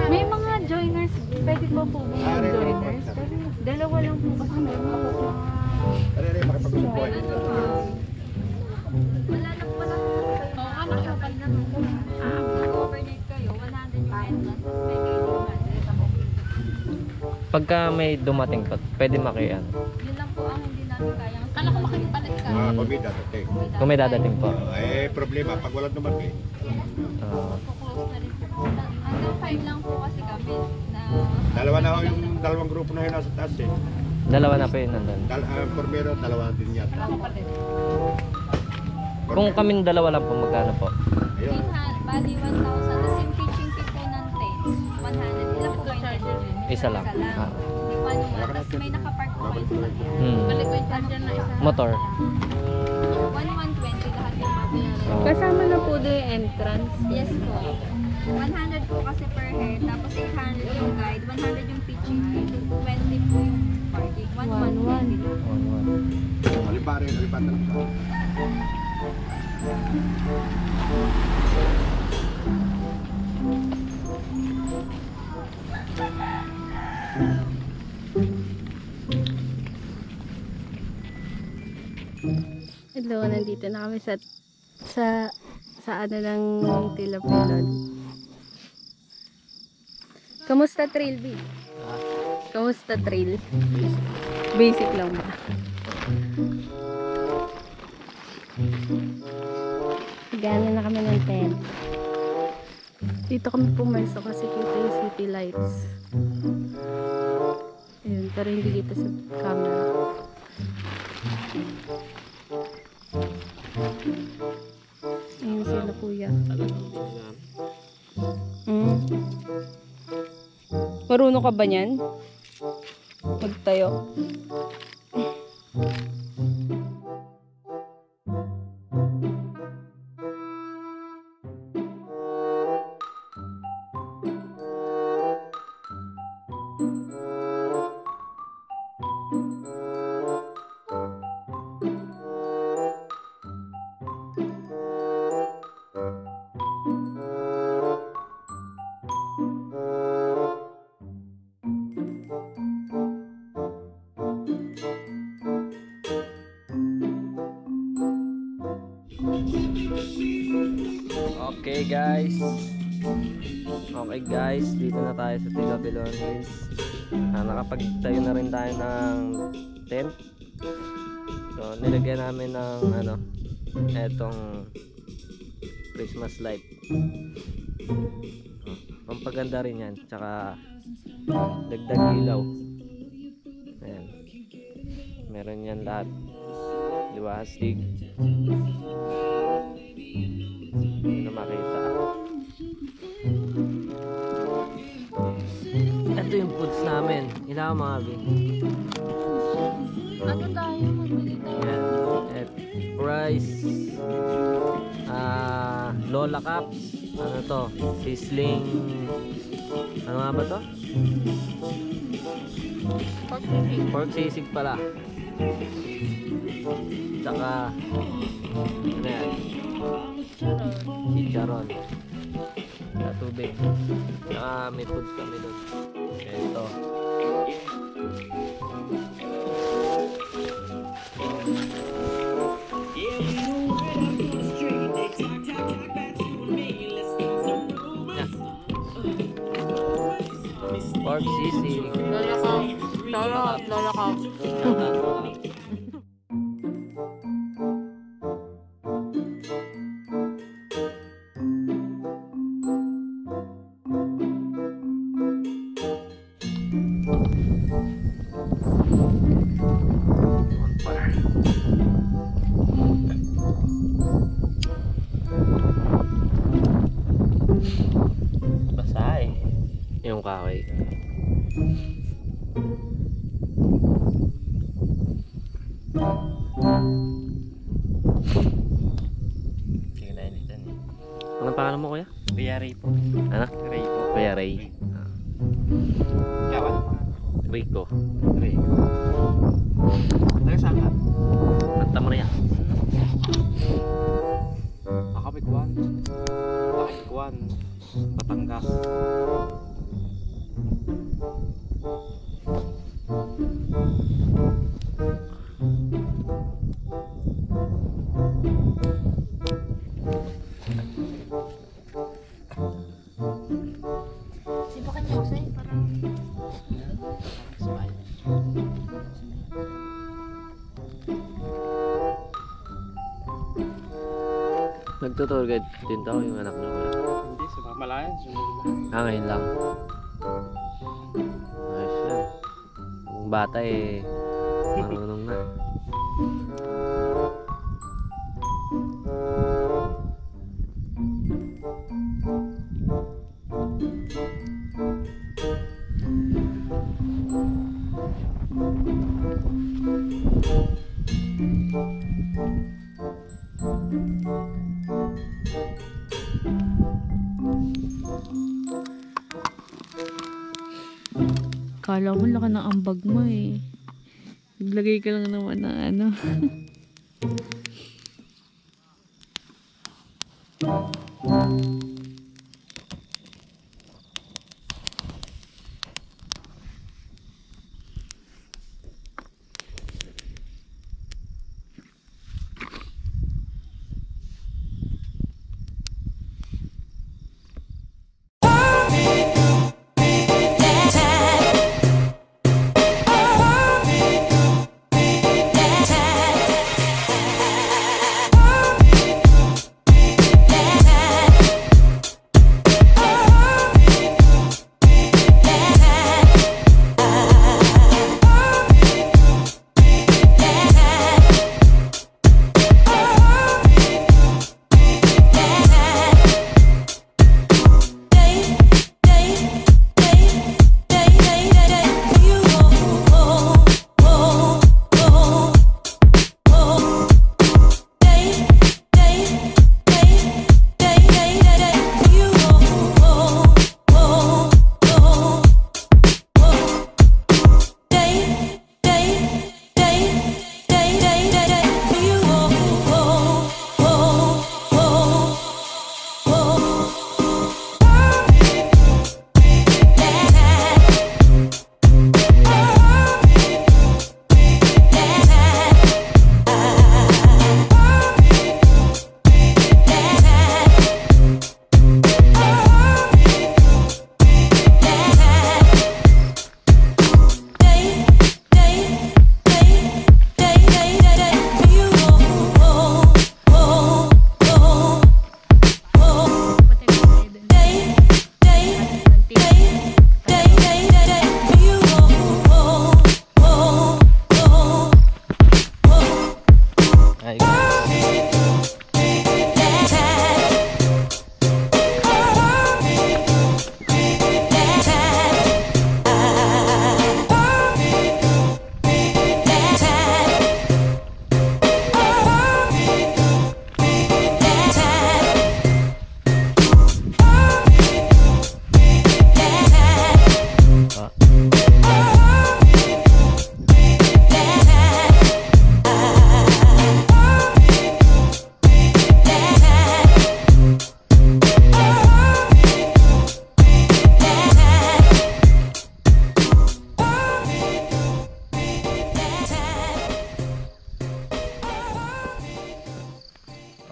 May mga joiners, pwede pa po ba yung joiners? Pero dalawa lang po kasi meron ako. Wala lang pala makakapal na overnight kayo, 100 yung entrance, tapos may guiding budget ako. Pagka may dumating pa, pwede makian. Yun lang po ang hindi namin kaya. Kala ko makipalit ka. Kung may dadating. Kung may dadating po. Problema, pag walang dumating. Close na rin po. Hanggang 5 lang po kasi kami na... Dalawa na yung dalawang grupo na yun nasa taas eh. Dalawa na po yun nandun. Formero, dalawa din yata. Kung kaming dalawa lang po, magkano po? Ayun. Bali 1,000. Tapos yung pitching fee po ng 10, 100. Ilan po ba yung charger? Isa lang. Isa lang. Ah. Di ba nung tapos may nakapark po kayo sa kanya. Hmm. Balik ko yung charger na isa. Motor. 1,120 lahat yung babayaran. Oh. Kasama na po doon yung entrance. Yes po. 100 po kasi per head, tapos 800 yung guide, 100 yung pitching fee, 20 po yung parking, 1,120. Alibari, alibari na lang. Hello, nandito na kami sa ano ng Tilapilon. Kamusta trail, B? Kamusta trail? Basic lang ba? Gana na kami ng tent. Dito kami pumerso kasi kita yung city lights. Ayun, pero hindi kita sa camera. Ayun sila kuya. Marunong ka ba niyan? Magtayo. Okay guys, dito na tayo sa Tilapilon Hills. Nakapagtayo na rin tayo ng tent. So nilagyan namin ng etong Christmas light. Pampaganda rin yan, tsaka dagdag ilaw. Ayan. Meron yan lahat. Liwastig. Hindi na makita. Ito yung foods namin. Ilan mga bin? Ano tayo? Magbili tayo. Yan. Rice. Lola Cups. Ano to? Sizzling. Ano nga ba to? Pork sisig pala. Tsaka ano yan? Chicharon. Sa tubig. Tsaka may foods kami doon. Ito. Pork sisig. Lola ka. Basa eh. Yung kahoy. Sige na yun dyan. Anong pangalan mo kuya? Kuya Ray po. Ano? Ray po. Kuya Ray. Yawan. Rico. Ray. Taga saan ka? Santa Maria. Akapikwan. Akapikwan. Batangas. Nagtutour guide din daw yung anak niyo kuya. Hindi, sumama lang yan. Sunod lang. Ngayon lang. Ayos yan. Yung bata eh, marunong na. Kala mo laki ng ambag mo eh. Naglagay ka lang naman ng ano.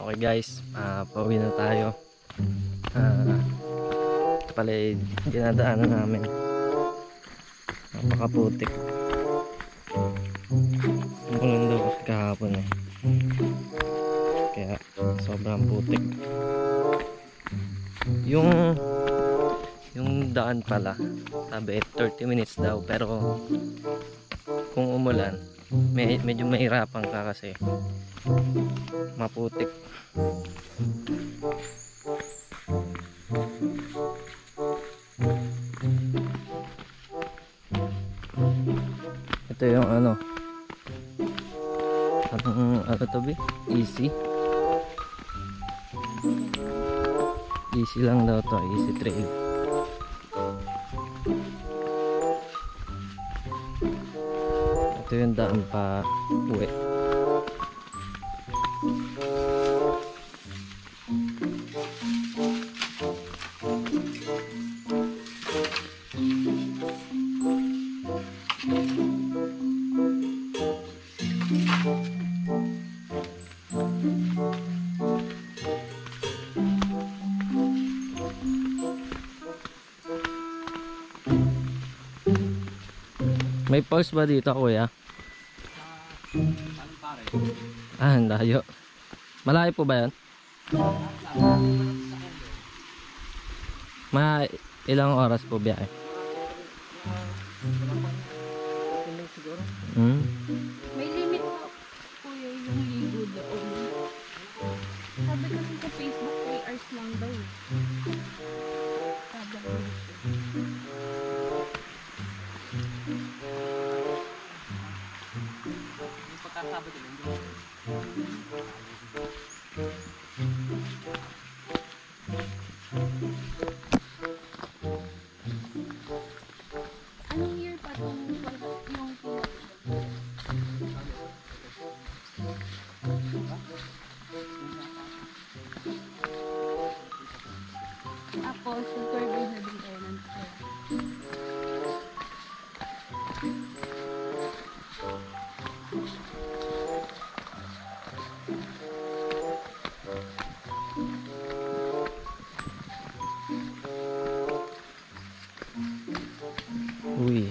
Okay guys, pauwi na tayo. Ito pala yung dinadaanan namin. Napakaputik. Ang ulan daw kasi kahapon eh. Kaya sobrang putik. Yung daan pala, sabi 30 minutes daw, pero kung umulan, medyo mahirapan ka kasi maputik. Ito yung ano to be? Easy lang daw to, easy trail. Ito yung daan pa uwi. May pause ba dito kuya? Ah, ang layo. Malayo po ba yan? Ilang oras po biyahe? May limit po kuya yung ligo doon. Sabi kasi sa Facebook 3 hours lang daw. Sabi ko. Anong year pa itong yung tapos yung tour guide na din tayo ng tour. Uy.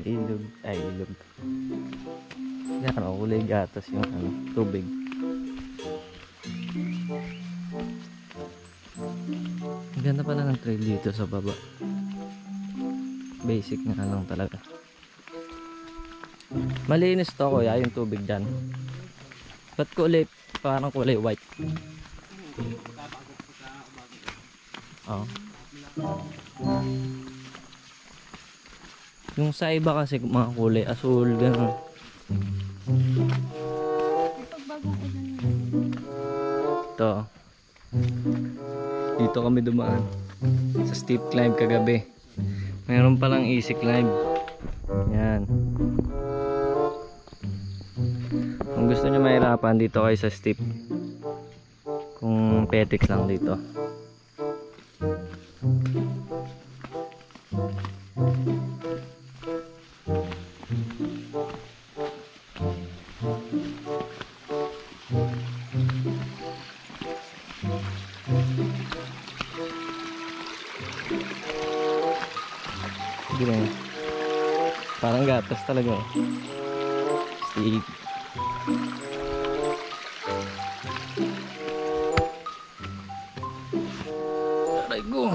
Ilog. Ay, ilog. Yan, kulay gatas yung tubig. Ang ganda pala ng trail dito sa baba. Basic na lang talaga. Malinis to kuya, yung tubig dyan. Ba't kulay, parang kulay white? Oo. Yung sa iba kasi mga kulay asul, gano'n. Ito. Dito kami dumaan sa steep climb kagabi. Mayroon palang easy climb. Yan. Kung gusto nyo mahirapan, dito kayo sa steep. Kung petiks lang dito. Ganyan. Parang gatas talaga. Steep. Aray ko.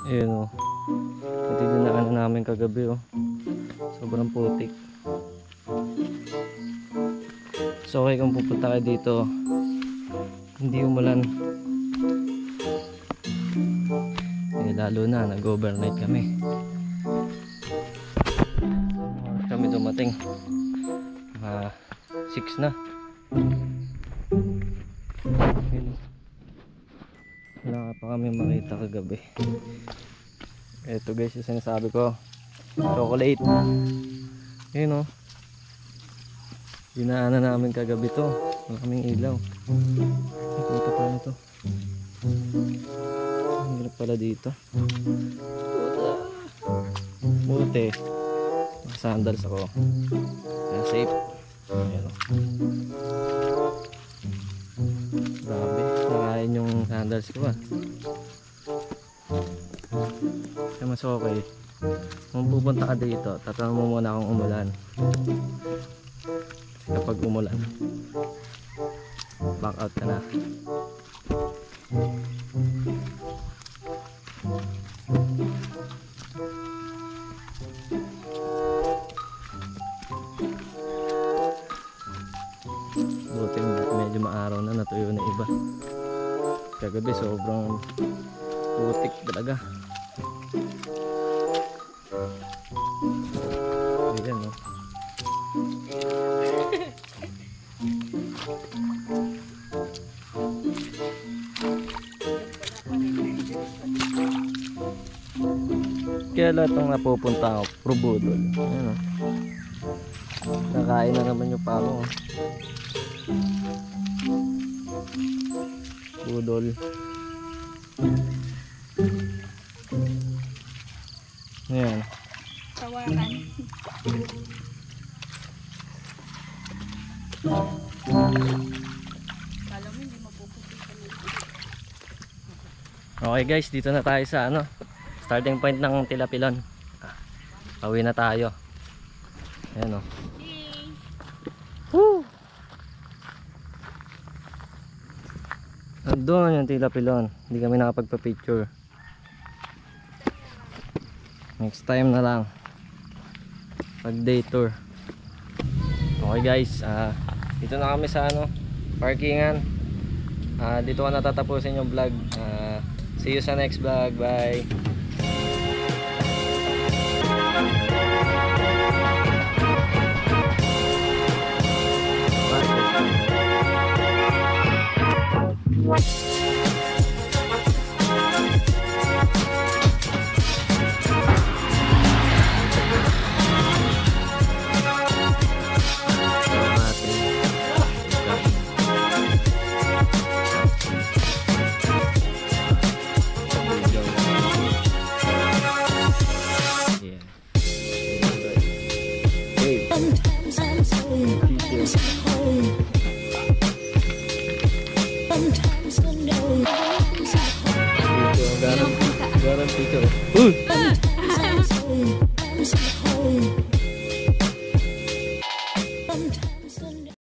Ayun o. Ito dinaanan namin kagabi o. Sobrang putik. So okay kung pupunta kayo dito, hindi umulan. Lalo na nag-overnight kami. Kami dumating 6 na. Wala pa kami makita kagabi. Ito guys yung sinasabi ko, chocolate. Yun o, dinaanan namin kagabi to. Wala kaming ilaw. Ito pa na to. Hirap pala dito. Buti sandals ako. Kaya safe. Ayan. Grabe, nakain yung sandals ko Kaya mas okay. Kung pupunta ka dito, tatanong mo muna kung umulan. Kasi kapag umulan, back out ka na. Buti medyo maaraw na, natuyo na iba. Kagabi sobrang putik talaga. Ayan o. Kaya lahat ng napupunta ako, puro budol. Ayan o. Nakain na naman yung pamo. Budol. Ayan. Tawakan. Kala mo hindi mapupunta nito. Okay guys, dito na tayo sa starting point ng Tilapilon. Pauwi na tayo. Ayan o. Yay! Woo! Doon yung Tila Pilon. Hindi kami nakapagpa-picture. Next time na lang. Pag day tour. Okay guys, dito na kami sa parkingan. Dito ko natatapusin yung vlog. See you sa next vlog. Bye. Garang picture.